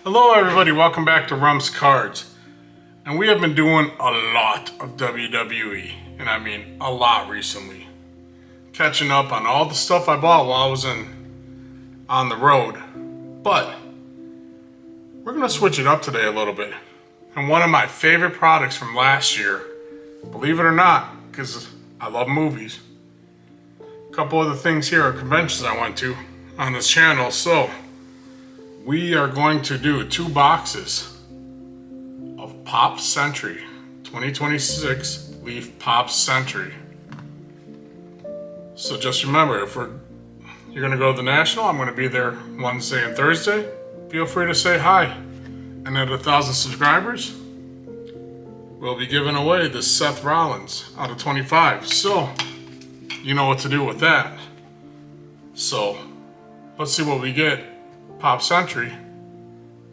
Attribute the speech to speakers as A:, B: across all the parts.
A: Hello everybody, welcome back to Rum's Cards. And we have been doing a lot of WWE, and I mean a lot recently. Catching up on all the stuff I bought while I was on the road. But we're gonna switch it up today a little bit. And one of my favorite products from last year, believe it or not, because I love movies. A couple other things here are conventions I went to on this channel, so we are going to do 2 boxes of Pop Century 2026 Leaf Pop Century. So just remember, if you're gonna go to the National, I'm gonna be there Wednesday and Thursday. Feel free to say hi. And at 1,000 subscribers, we'll be giving away this Seth Rollins out of 25. So you know what to do with that. So let's see what we get. Pop Century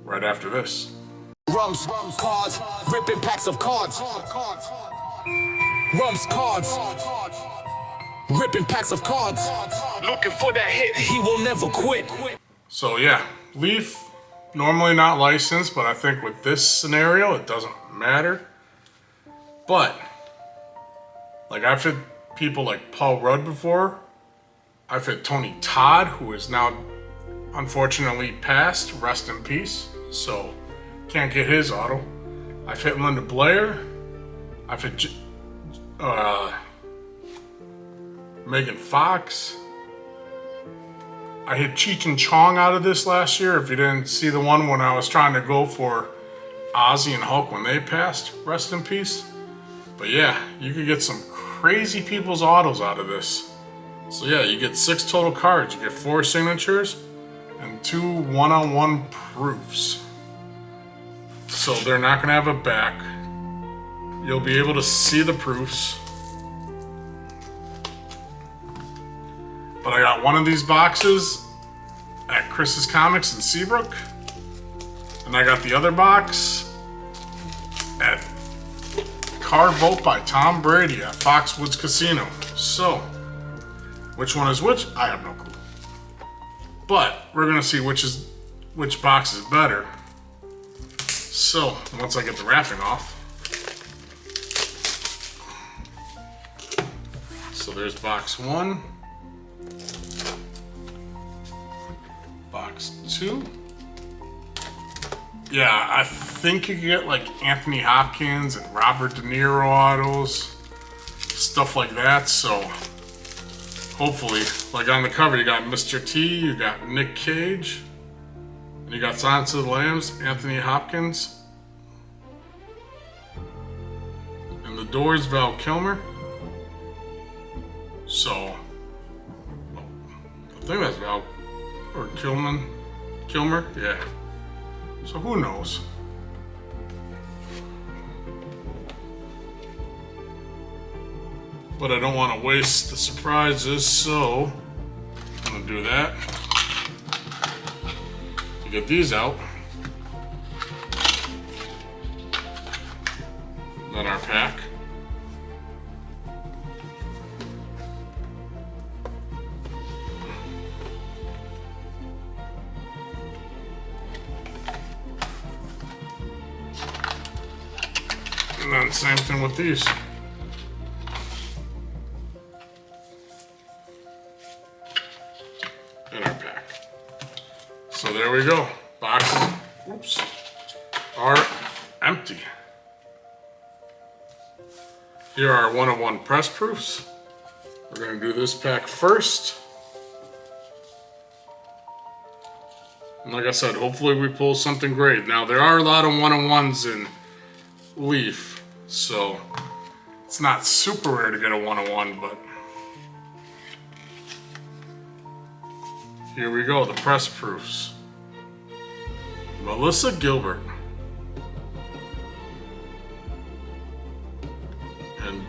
A: right after this.
B: Rum's cards, ripping packs of cards. Rum's cards, ripping packs of cards. Looking for that hit, he will never quit.
A: So yeah, Leaf, normally not licensed, but I think with this scenario, it doesn't matter. But, like I've hit people like Paul Rudd before. I've hit Tony Todd, who is now unfortunately passed, rest in peace, so can't get his auto. I've hit Linda Blair. I've hit Megan Fox. I hit Cheech and Chong out of this last year. If you didn't see the one when I was trying to go for Ozzy and Hulk when they passed, rest in peace. But yeah, you could get some crazy people's autos out of this. So yeah, you get 6 total cards. You get 4 signatures and 2 one-on-one proofs. So they're not gonna have a back. You'll be able to see the proofs. But I got one of these boxes at Chris's Comics in Seabrook. And I got the other box at CardVault by Tom Brady at Foxwoods Casino. So, which one is which? I have no clue. But we're gonna see which box is better. So once I get the wrapping off. So there's box 1. Box 2. Yeah, I think you can get like Anthony Hopkins and Robert De Niro autos, stuff like that. So hopefully, like on the cover, you got Mr. T, you got Nick Cage, and you got Silence of the Lambs, Anthony Hopkins, and the Doors, Val Kilmer. So, I think that's Val, or Kilmer, yeah. So who knows? But I don't want to waste the surprises, so I'm gonna do that. To get these out. Then our pack. And then same thing with these. In our pack. So there we go. Boxes, oops, are empty. Here are one-on-one press proofs. We're gonna do this pack first. And like I said, hopefully we pull something great. Now there are a lot of one-on-ones in Leaf, so it's not super rare to get a one-on-one, but here we go, the press proofs. Melissa Gilbert and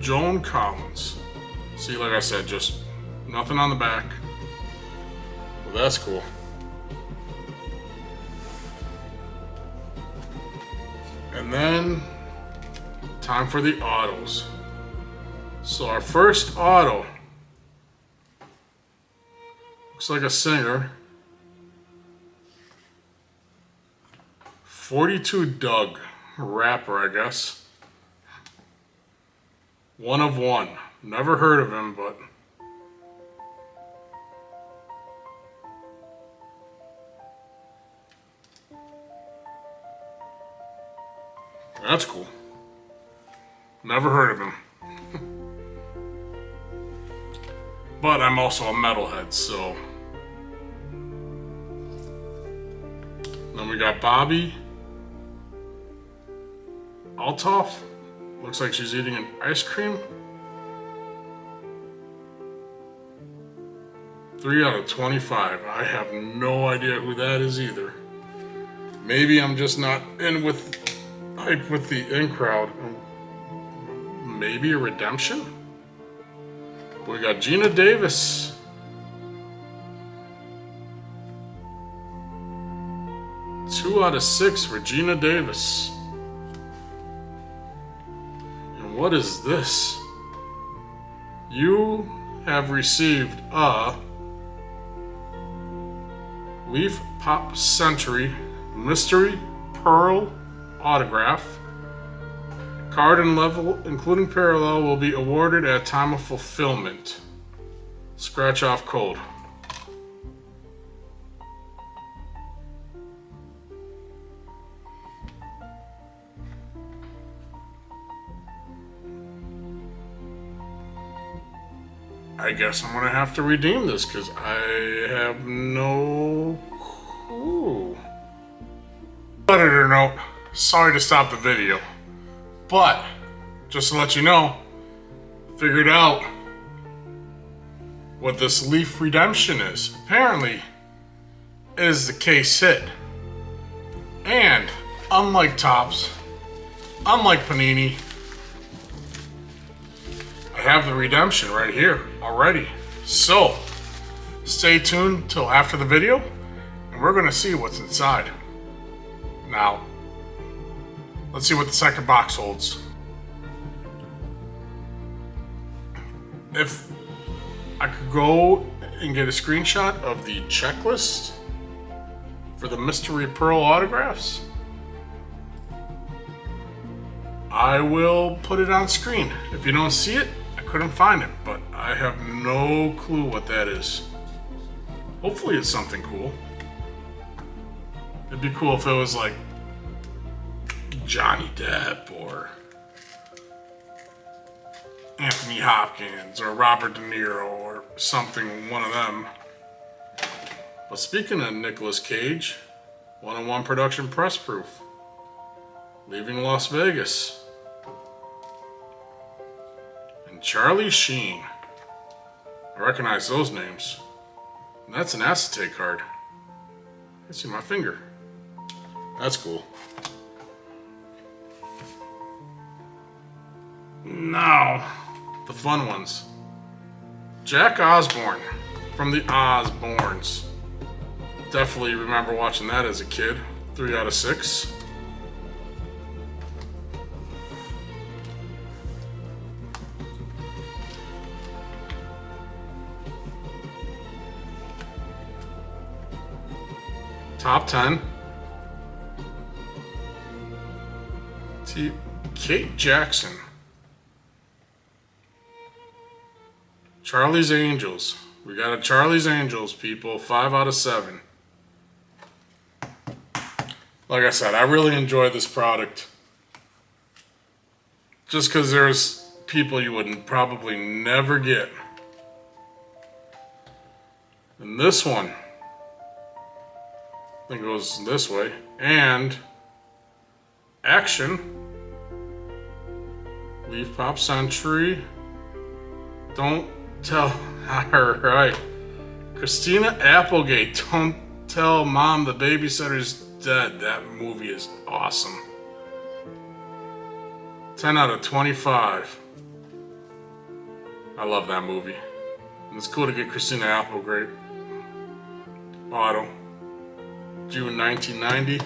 A: Joan Collins. See, like I said, just nothing on the back. Well, that's cool. And then, time for the autos. So our first auto looks like a singer. 42 Doug, rapper, I guess. One of one. Never heard of him, but that's cool. Never heard of him. But I'm also a metalhead, so. Then we got Bobby Altoff. Looks like she's eating an ice cream. 3 out of 25. I have no idea who that is either. Maybe I'm just not in with hype with the in crowd. Maybe a redemption? We got Gina Davis. Two out of 6 for Gina Davis. And what is this? You have received a Leaf Pop Century Mystery Pearl autograph. Card and level, including parallel, will be awarded at time of fulfillment. Scratch off code. I guess I'm gonna have to redeem this because I have no clue. Editor note, sorry to stop the video, but just to let you know, figured out what this Leaf redemption is. Apparently, it is the case hit. And unlike Topps, unlike Panini, I have the redemption right here already. So, stay tuned till after the video, and we're gonna see what's inside. Now, let's see what the second box holds. If I could go and get a screenshot of the checklist for the Mystery Pearl autographs, I will put it on screen. If you don't see it, I couldn't find it, but I have no clue what that is. Hopefully it's something cool. It'd be cool if it was like Johnny Depp or Anthony Hopkins or Robert De Niro or something, one of them. But speaking of Nicolas Cage, 101 production press proof. Leaving Las Vegas. And Charlie Sheen. I recognize those names. And that's an acetate card. I can see my finger. That's cool. Now, the fun ones. Jack Osborne from the Osbournes. Definitely remember watching that as a kid. 3 out of 6. Top 10. Kate Jackson. Charlie's Angels. We got a Charlie's Angels, people. 5 out of 7. Like I said, I really enjoy this product. Just because there's people you would probably never get. And this one, I think it goes this way. And Action. Leaf Pop Century. Don't tell her, right? Christina Applegate. Don't tell mom the babysitter's dead. That movie is awesome. 10 out of 25. I love that movie. And it's cool to get Christina Applegate auto. June 1990.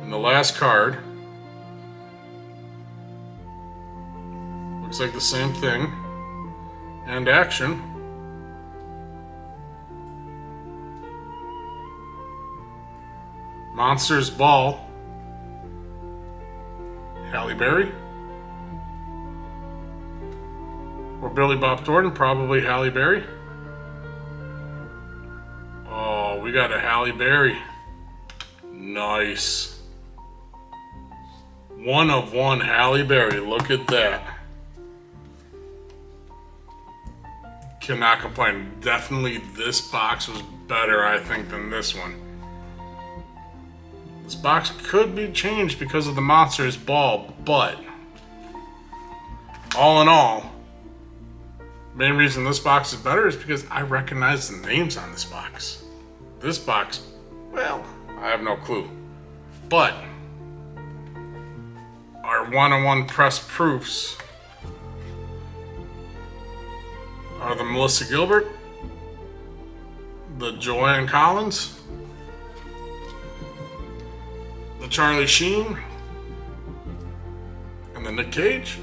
A: And the last card looks like the same thing. And Action. Monsters Ball, Halle Berry. Or Billy Bob Thornton, probably Halle Berry. Oh, we got a Halle Berry. Nice. 1 of 1 Halle Berry. Look at that. Cannot complain. Definitely this box was better, I think, than this one. This box could be changed because of the Monsters Ball, but all in all, main reason this box is better is because I recognize the names on this box. This box, well, I have no clue. But our 1-on-1 press proofs are the Melissa Gilbert, the Joanne Collins, the Charlie Sheen, and the Nick Cage.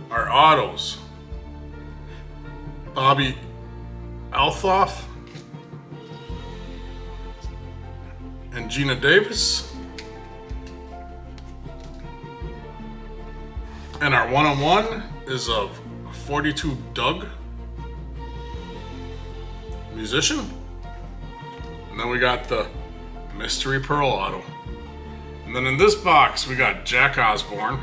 A: Our autos, Bobby Althoff and Gina Davis. And our 1-on-1 is of 42 Doug, musician. And then we got the Mystery Pearl auto. And then in this box, we got Jack Osborne,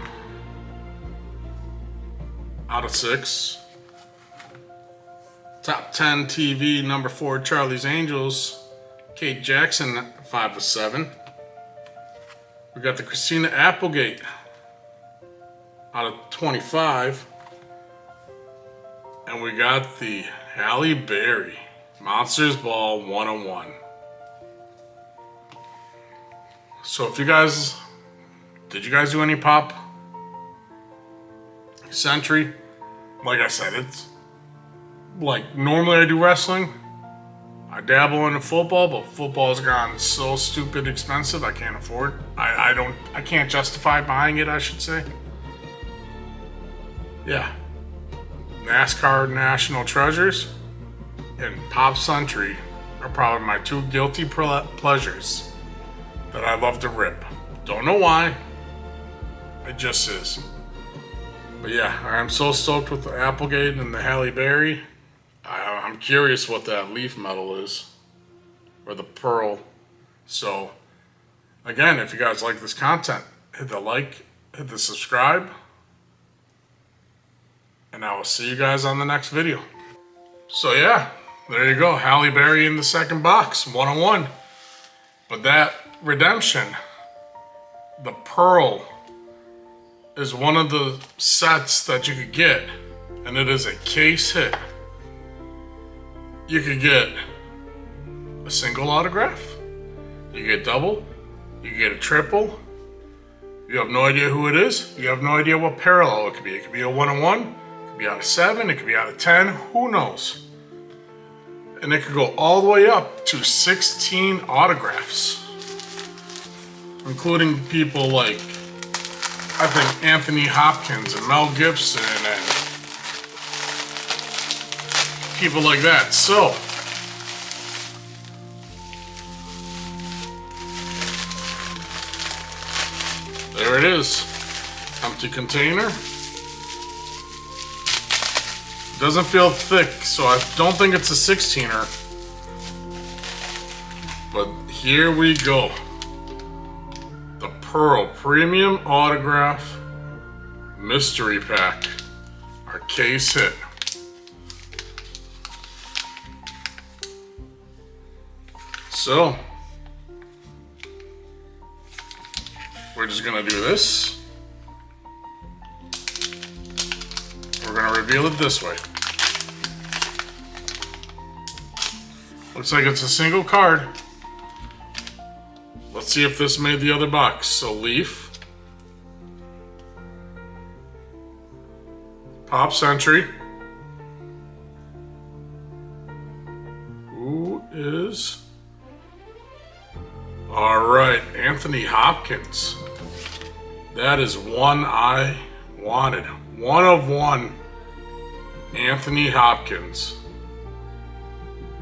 A: out of 6. Top 10 TV, number 4, Charlie's Angels, Kate Jackson, 5 of 7. We got the Christina Applegate, out of 25. And we got the Halle Berry, Monsters Ball 1-on-1. So if you guys, did you guys do any pop Century? Like I said, it's like normally I do wrestling. I dabble into football, but football has gotten so stupid expensive I can't afford. I can't justify buying it, I should say. Yeah. NASCAR National Treasures and Pop Century are probably my 2 guilty pleasures that I love to rip. Don't know why. It just is. But yeah, I'm so stoked with the Applegate and the Halle Berry. I'm curious what that leaf metal is. Or the pearl. So, again, if you guys like this content, hit the like, hit the subscribe. And I will see you guys on the next video. So yeah, there you go. Halle Berry in the second box, 1-on-1. But that redemption, the pearl, is one of the sets that you could get, and it is a case hit. You could get a single autograph, you get double, you get a triple. You have no idea who it is, you have no idea what parallel it could be. It could be a 1-on-1, it could be out of 7, it could be out of 10, who knows? And it could go all the way up to 16 autographs, including people like, I think, Anthony Hopkins and Mel Gibson and people like that. So, there it is. Empty container. Doesn't feel thick, so I don't think it's a 16er. But here we go. The Pearl Premium Autograph Mystery Pack. Our case hit. So, we're just gonna do this. We're gonna reveal it this way. Looks like it's a single card. Let's see if this made the other box. So Leaf, Pop Century. Who is? All right, Anthony Hopkins. That is one I wanted. 1-of-1 Anthony Hopkins.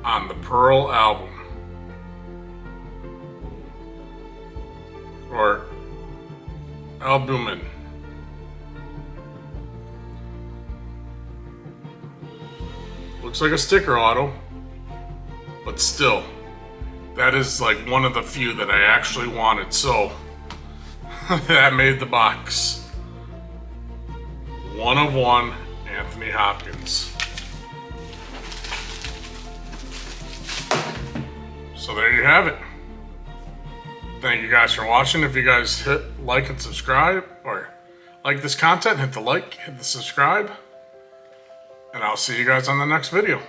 A: on the Pearl album. Or albumin. Looks like a sticker auto, but still, that is like one of the few that I actually wanted, so that made the box. 1 of 1, Anthony Hopkins. So there you have it. Thank you guys for watching. If you guys hit like and subscribe, or like this content, hit the like, hit the subscribe, and I'll see you guys on the next video.